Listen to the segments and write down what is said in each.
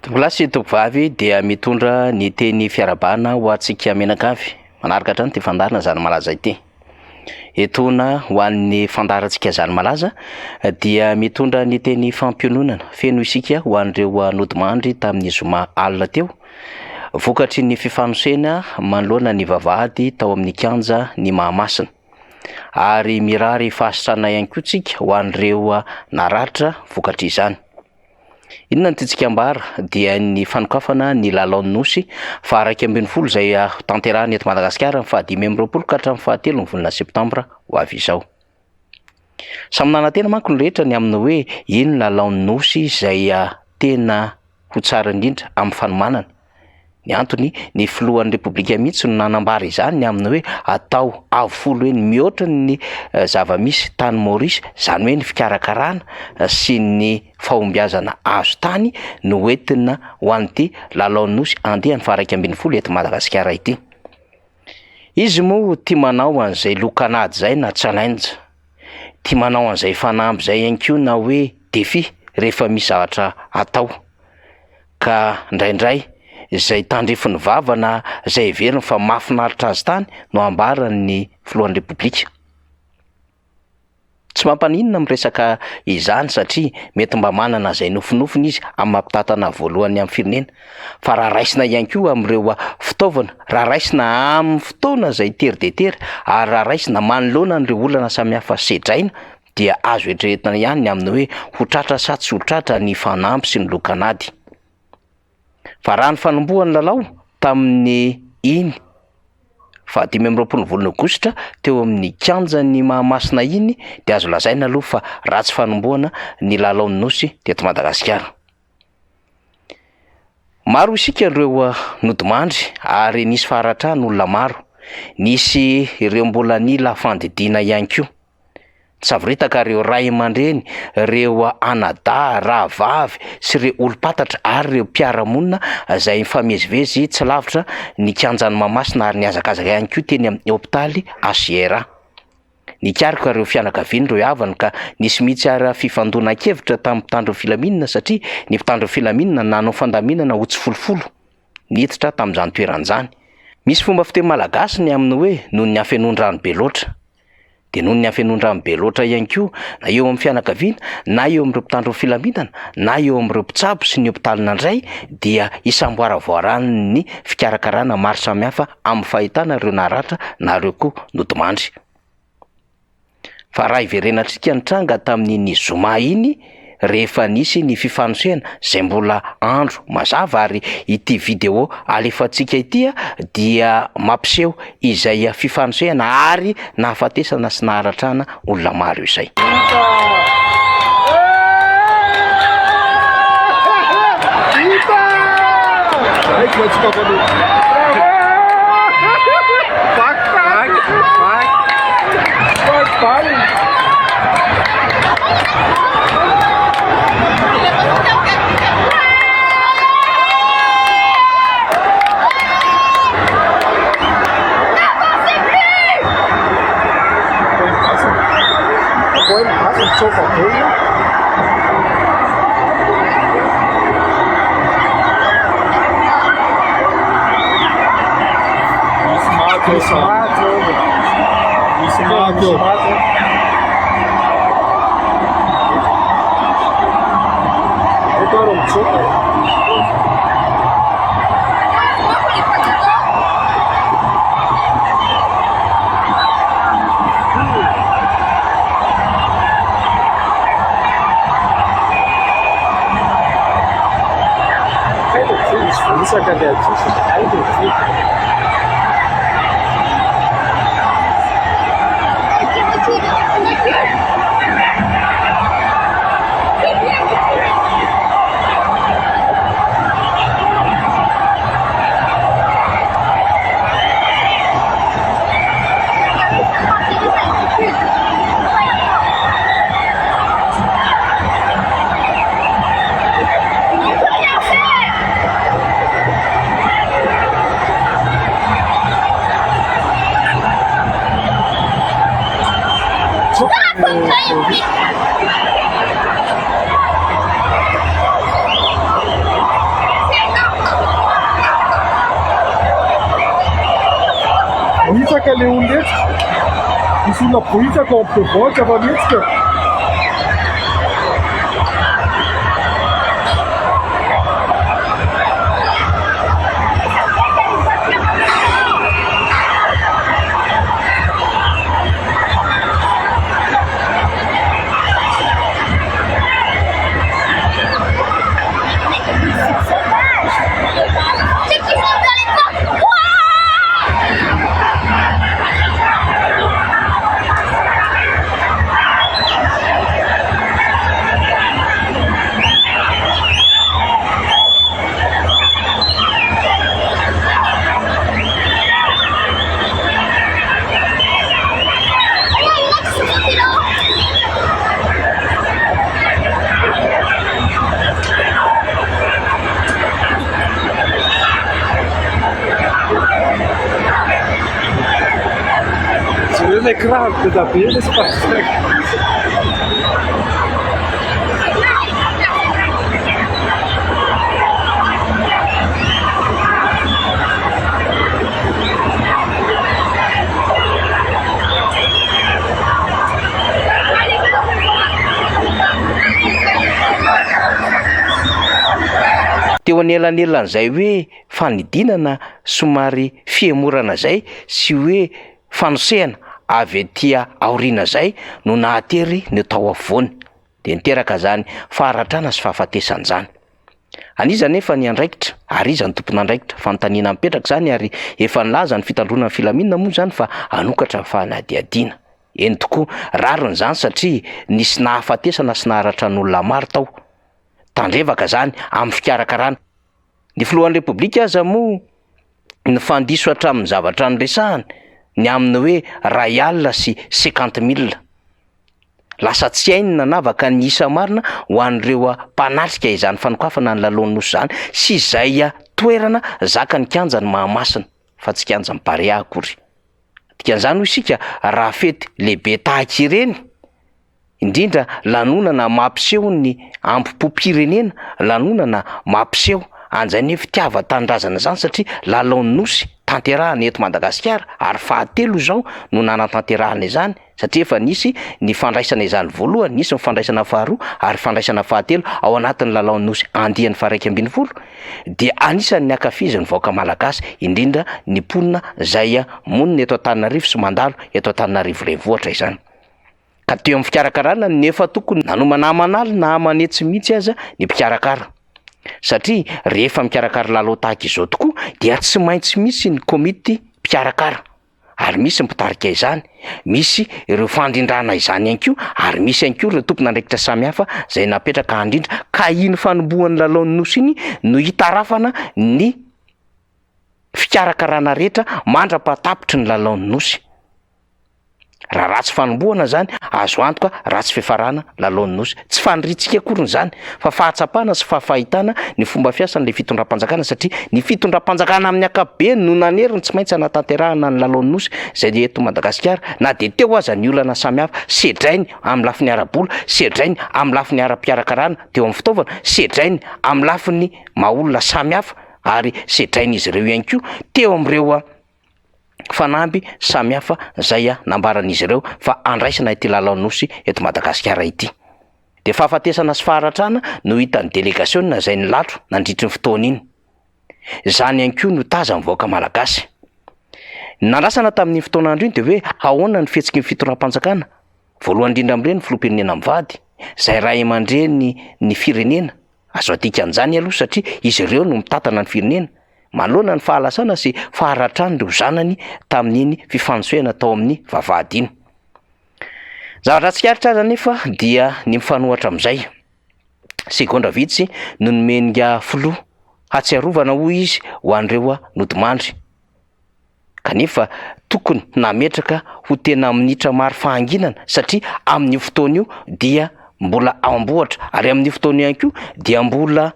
Tokolasy sy tovovavy dia mitondra ny teny fiarabana ho antsika menakavy. Manaraka hatrany ty fandarina zany malaza ity. Etona ho an'ny fandarantsika zany malaza dia mitondra ny teny fampiononana feno isika ho an'ireo nodimandry tamin'ny zoma alina teo. Vokatry ny fifanosena manoloana ny vavahady tao amin'ny kianja ny Mahamasina. Ary mirary fahasitrana ihany koa tsika ho an'ireo naratra vokatry izany. Inona ny tiantsika ambara dia ny fanokafana ny lalaon'ny nosy fa 20 izay tanterahany eto Madagasikara 2020 ka hatramin'ny 7 ny volana septambra ho avy izao. Samy nanantena manko ny rehetra ny amin'ny hoe ino lalaon'ny nosy izay tena ho tsara indrindra amin'ny fanomanana. Ny antony ny filohan'ny Repoblika mihitsy no nanambara izany ny amin'ny hoe atao avolo hoe mihoatra ny zava-misy tany Maurice, zany hoe ny fikarakarana sy ny fahombiazana azo tany no entina ho an'ity lalaon'ny nosy andehany fa 20 eto Madagasikara ity. Izy moa tia manao an'izay lokanady zay na challenge, tia manao an'izay fanamby zay ihany koa na hoe défi rehefa misy zavatra atao. Ka ndraindray izay tandrifiny vavana izay heveriny fa mahafinaritra azy tany no ambaran'ny filohan'ny Repoblika. Tsy mampaninona miresaka izany satria mety mba manana izay nofinofiny izy amin'ny mampitantana voalohany amin'ny firenena, fa raha raisina ihany koa amin'ireo fitaovana, raha raisina amin'ny fotoana izay tery de tery, ary raha raisina manoloana an'ireo olana samihafa sedraina, dia azo eritreretina ihany ny amin'ny hoe ho tratra sa tsy ho tratra ny fanampy sy ny lokanady. Fa raha ny fanombohan'ny lalao tamin'ny iny 20 volana Aogositra teo amin'ny kianja ny Mahamasina iny dia azo lazaina aloha fa ratsy fanombohana ny lalaon'ny nosy teto Madagasikara. Maro isika ireo nodimandry ary nisy faharatrana olona maro, nisy ireo mbola nila fandidiana ihany koa. Tsavorita ireo ray aman-dreny, ireo anada, rahavavy sy ireo olom-patatra ary ireo mpiara-monina izay mifamezivezy tsy lavitra ny kianjan'ny Mahamasina ary niazakazaka ihany koa teny amin'ny hôpitaly Asiera. Nikarika ireo fianakaviany ireo havana ka nisy mihitsy ary fifandona-kevitra tamin'ny mpitandro filaminana satria ny mpitandro filaminana nanao fandaminana ho tsy folofolo niditra tamin'izany toeran'izany. Misy fomba fiteny malagasy ny amin'ny hoe noho ny hafenondrano be loatra. Dia noho ny hafenondrano be loatra ihany koa na eo amin'ny fianakaviana, na eo amin'ireo mpitandro filaminana, na eo amin'ireo mpitsabo sy ny hôpitalina indray dia isamboaravoarany ny fikarakarana maro samihafa amin'ny fahitana ireo naratra na ireo koa nodimandry. Fa raha iverenantsika ny tranga tamin'ny zoma iny rehefa nisy ny fifanosehana izay mbola andro mazava ary ity video alefantsika ity dia mampiseho izay fifanosehana ary nahafatesana sy naharatrana olona maro izay. ka le oletsika misy olona bohitsaka ao amin'ny bevoaka fa mihetsika le crowd da bene spazio. Teo anelan'elan'izay hoe fanidinana somary fiemorana zay sy hoe fanosehana avy etỳ aoriana zay no nahatery ny tao afovoany de niteraka zany faharatrana sy fahafatesana zany. Aniza nefa ny andraikitra ary iza ny tompona andraikitra fanontaniana mipetraka zany ary efa nilaza ny fitandrona ny filaminana moa zany fa anokatra fanadiadiana. Eny tokoa rariny zany satria nisy nahafatesana sy naharatran'olona maro tao. Tandrevaka zany amin'ny fikarakarana. Ny filohan'ny repoblika aza moa ny fandiso hatramin'ny zavatra niresahany ny amin'ny hoe ray alina sy 50 000. Lasa tsy hainy nanavaka ny isa marina ho an'ireo mpanatrika izany fanokafana ny lalon'ny nosy zany sy izay toerana zaka ny kianja ny Mahamasina fa tsy kianja ny Barea akory. Dikan'izany isika raha fety lehibe tahaka ireny, indrindra lanonana mampiseho ny ambom-pirenena, lanonana mampiseho anjany fitiava-tanindrazana zany satria lalon'ny nosy tanterahana eto Madagasikara ary fahatelo izao no nanatanterahana izany satria efa nisy ny fandraisana izany voalohany, nisy ny fandraisana faharoa ary fandraisana fahatelo ao anatin'ny lalon'ny nosy andiany faraika ambin'ny folo dia anisan'ny akafizin'ny vahoaka malagasy indrindra ny mponina izay monina eto Antananarivo sy mandalo eto Antananarivo renivohitra izany. Ka teo amin'ny fikarakarana nefa tokony nanomana manaly na amanetsy mihitsy aza ny mpikarakara. Satria rehefa mikarakara lalao tahaka izao tokoa dia tsy maintsy misy ny komity mpikarakara ary misy mpitarika izany, misy ireo fandrindrana izany ihany koa ary misy ihany koa ireo tompona andraikitra samihafa izay napetraka handrindra ka iny fanombohan'ny lalon'ny nosy iny no hitarafana ny fikarakarana rehetra mandra-patapitry ny lalon'ny nosy. Raha ratsy fanombohana zany azo antoka ratsy fiafarana lalon'ny nosy. Tsy faniritsika akory zany fa fahatsapana sy fahafahitana ny fomba fiasan'ilay fitondram-panjakana satria ny fitondram-panjakana amin'ny ankapobeny no naneriny tsy maintsy anatanterahana ny lalon'ny nosy izay eto Madagasikara na de teo aza ny olana samihafa sedrainy amin'ny lafiny ara-bola, sedrainy amin'ny lafiny ara-pikarakarana teo amin'ny fitaovana, sedrainy amin'ny lafiny maha-olona samihafa ary sedrainy izy ireo ihany koa teo amin'ireo fanamby samihafa zay nambaran'izy ireo fa andraisana ity lalon'ny nosy eto Madagasikara ity. De fahafatesana sy faharatrana no hitan'ny délégation zay nilatro nandritry ny fotoana iny. Zany ihany koa no tazan'ny vahoaka malagasy. Nandrasana tamin'ny fotoana andro iny de hoe ahoana ny fihetsiky ny fitondram-panjakana. Voalohany indrindra amin'ireny filoham-pirenena mivady zay ray aman-dreny ny firenena. Azo atika an'izany aloha satria izy ireo no mitantana ny firenena. Manoloana ny fahalasana sy faharatrany ireo zanany tamin'iny fifanotsoana tao amin'ny vavahady iny. Zavatra tsikaritra aza nefa dia ny mifanohatra amin'izay. Segondra vitsy no nomenga filoha hatsiarovana hoy izy ho an'ireo nodimandry. Kanefa tokony nametraka ho tena minitra maro fahanginana satria amin'ny fotoana io dia mbola ao ambohatra ary amin'ny fotoana ihany koa dia mbola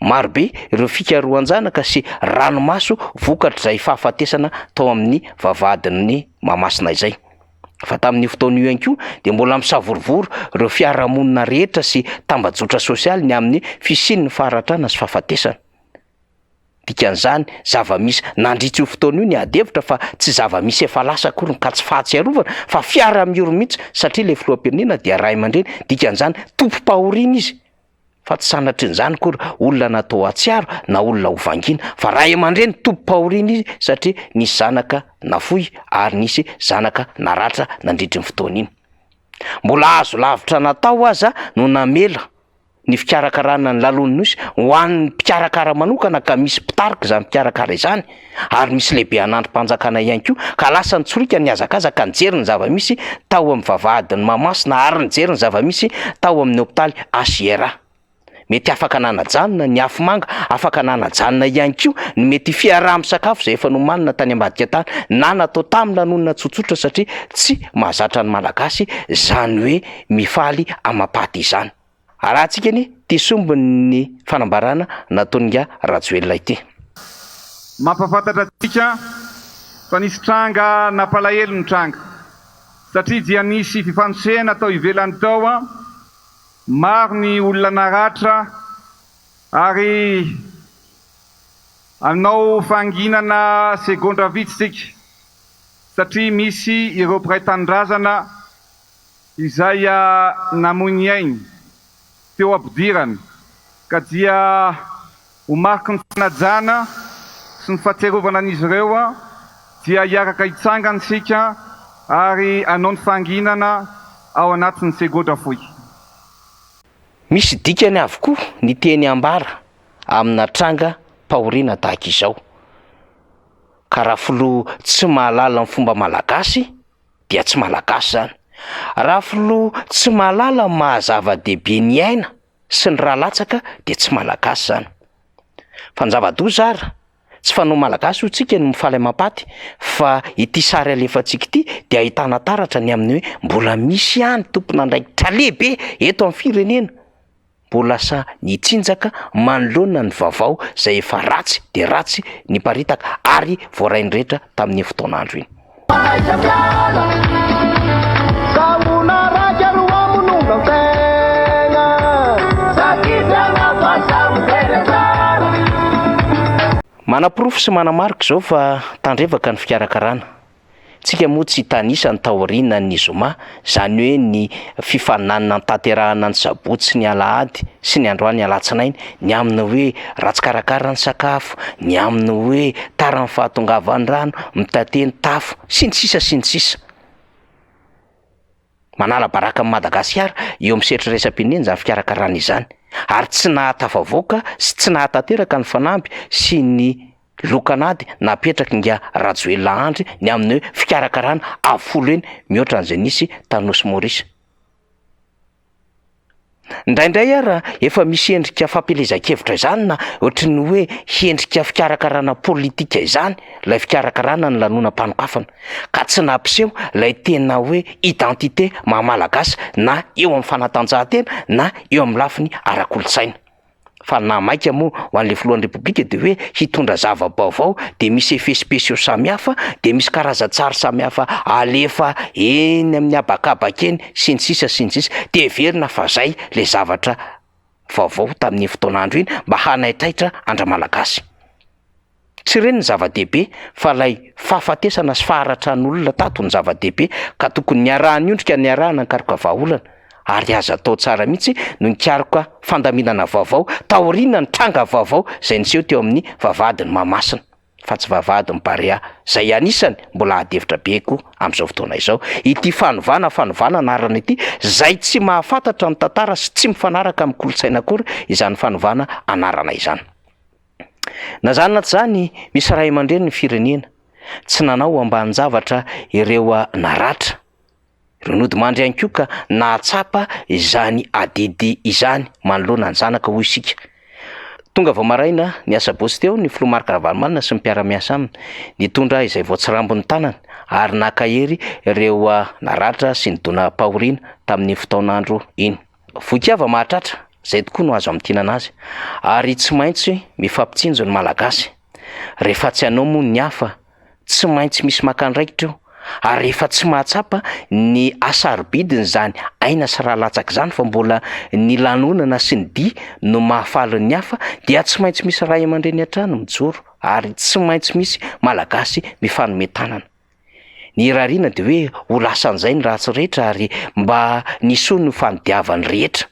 marobe ireo fikarohan-janaka sy ranomaso vokatra izay fahafatesana tao amin'ny vavahadin'ny Mahamasina izay. Fa tamin'ny fotoana io ihany koa dia mbola misavorovoro ireo fiarahamonina rehetra sy tambajotra sosialy ny amin'ny fisian'ny faharatrana sy fahafatesana. dikan'izany zava-misy nandritra io fotoana io ny adevitra fa tsy zava-misy efa lasa akory ka tsy fahatsiarovana fa fiara mioro mihitsy satria le filoham-pirenena dia ray aman-dreny dikan'izany tompo-pahoriana izy fa tsy sanatry n'izany kory olona natao atsiaro na olona ho vangina fa ray aman-dreny tompo-pahoriana izy satria nisy zanaka nafoy ary nisy zanaka naratra nandritra ny fotoana iny. Mbola azo lavitra natao aza no namela ny fikarakarana ny lalon'ny nosy ho an'ny mpikarakara manokana ka misy mpitarika izany mpikarakara izany ary misy lehibe anandrom-panjakana ihany koa ka lasa nitsorika ny azakazaka nijery ny zava-misy tao amin'ny vavahadin'ny Mahamasina ary nijery ny zava-misy tao amin'ny hôpitaly Asiera. Mety afaka nanajanona ny afomanga, afaka nanajanona ihany koa ny mety fiaraha-misakafo izay efa nomanina tany ambadika tany na natao tamin'ny lanonana tsotsotra satria tsy mahazatra ny malagasy izany hoe mifaly amapaty izany. Arahantsika ny tisombony ny fanambarana nataon'nga Rajoelina ity. Mampafantatra antsika fa nisy tranga nampalahelo ny tranga satria dia nisy fifanosehana tao ivelany tao maro ny olona naratra ary anao fanginana segondra vitsitsika satria misy ireo mpiray tanindrazana izay namony ainy teo ampidirana ka dia ho mariky ny fanajana sy ny fahatserovana an'izy ireo dia hiaraka hitsangansika ary anao ny fanginana ao anatin'ny segondra foy. Misy dikany avokoa ny teny ambara amina tranga pahoriana tahaka izao. Karafilo tsy mahalala ny fomba malagasy dia tsy malagasy zany. Raha filo tsy mahalala mahazava-dehibe ny aina sy ny rahalatsaka dia tsy malagasy zany. Fa ny zava-doza ary tsy fanao malagasy ho tsika no mifaly amapaty fa ity sary alefantsika ity dia ahitana taratra ny amin'ny hoe mbola misy ihany tompon'andraikitra lehibe eto amin'ny firenena. Mbola sa nitsinjaka manoloana ny vaovao izay efa ratsy dia ratsy ny paritaka ary voarainy rehetra tamin'ny fotoan'andro iny. Manapirofo sy manamarika izao fa tandrevaka ny fikarakarana. Tsika moa tsy tanisa ny taoriana ny zoma, izany hoe ny fifaninanana ny tanterahana ny sabotsy ny alahady sy ny androany alatsinainy, ny aminy hoe ratsy karakara ny sakafo, ny aminy hoe tara ny fahatongavan'ny rano, mitateny tafo sy ny sisa sy ny sisa. Manala baraka amin'ny Madagasikara eo amin'ny setra raisam-pirenena izany fikarakarana izany ary tsy nahatafavoaka sy tsy nahatanteraka ny fanamby sy ny lokanady napetraka nga Rajoelina andry ny amin'ny hoe fikarakarana avolo eny mihoatra an'izay nisy Tanosy Maurice. Indraindray ara efa misy endrika fampelezan-kevitra izany na ohatrin'ny hoe endrika fikarakarana politika izany ilay fikarakarana ny lanonam-panokafana ka tsy nampiseho ilay tena hoe identité maha-malagasy na eo amin'ny fanatanjahantena na eo amin'ny lafiny ara-kolontsaina. Fa na maika moa ho an'ilay filohan'ny repoblika dia hoe hitondra zava-baovao dia misy effet spéciaux samihafa dia misy karazan-tsary samihafa alefa eny amin'ny habakabaka eny sy ny sisa sy ny sisa dia heverina fa zay le zavatra vaovao tamin'ny fotoan'andro iny mba hanaitraitra andra-malagasy. Tsy ireny ny zava-dehibe fa lay fahafatesana sy faharatran'olona tato ny zava-dehibe ka tokony niarahany ondrika niarahana ny karoka vahaolana ary aza atao tsara mihitsy no nikaroka fandaminana vaovao taoriana ny tranga vaovao izay niseho teo amin'ny vavahadin'ny Mahamasina fa tsy vavahadin'ny Barea izay anisany mbola adevitra be koa amin'izao fotoana izao. Ity fanovana anarana ity izay tsy mahafantatra ny tantara sy tsy mifanaraka amin'ny kolontsaina akory izany fanovana anarana izany. Na zany na tsy zany misy ray aman-dreny ny firenena tsy nanao ambany zavatra ireo naratra ronody mandry ihany koa ka nahatsapa izany adidy izany manoloana ny zanaka hoy isika. Tonga vao maraina ny asabotsy teo ny filoha Marc Ravalomanana sy ny mpiara-miasa aminy nitondra izay voatsirambony tanany ary nakahery ireo naratra sy ny dona pahoriana tamin'ny fotoan'andro iny. Voikiava mahatratra izay tokoa no azo amintinana azy ary tsy maintsy mifampitsinjo ny malagasy rehefa tsy hanao moa ny hafa tsy maintsy misy makandraikitra eo ary efa tsy mahatsapa ny asarobidiny zany aina sy raha latsaka zany fa mbola ny lanonana sy ny dia no mahafaly ny hafa, dia tsy maintsy misy ray aman-dreny an-trano mijoro ary tsy maintsy misy malagasy mifanome tanana. Ny rariana dia hoe ho lasan'izay ny ratsy rehetra ary mba nisoa ny fanidiavany rehetra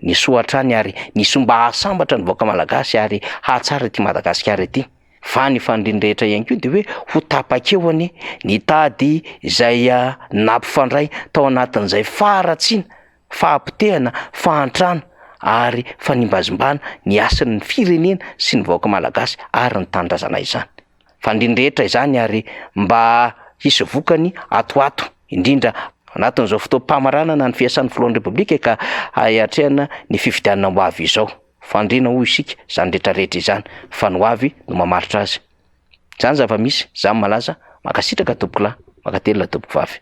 ny soatrany ary nisy mba hahasambatra ny vahoaka malagasy ary hahatsara ity Madagasikara ity. Fa ny fandrindrahitra ihany koa dia hoe ho tapakeo any ny tady izay nampifandray tao anatin'izay faharatsiana, fahampitehana, fahantrana ary fanimbazimbana ny asan'ny firenena sy ny vahoaka malagasy ary ny tanindrazana izany. Fandrindrahitra izany ary mba hisy vokany atoato indrindra anatin'izao fotoam-pamaranana ny fiasan'ny filohan'ny repoblika ka hahatrehana ny fifidianana ho avy izao. Fandriana hoy isika zany rehetrarehetra izany fa ny ho avy no mamaritra azy. Zany zava-misy, zany malaza, makasitraka tompoko lahy, makatelina tompoko vavy.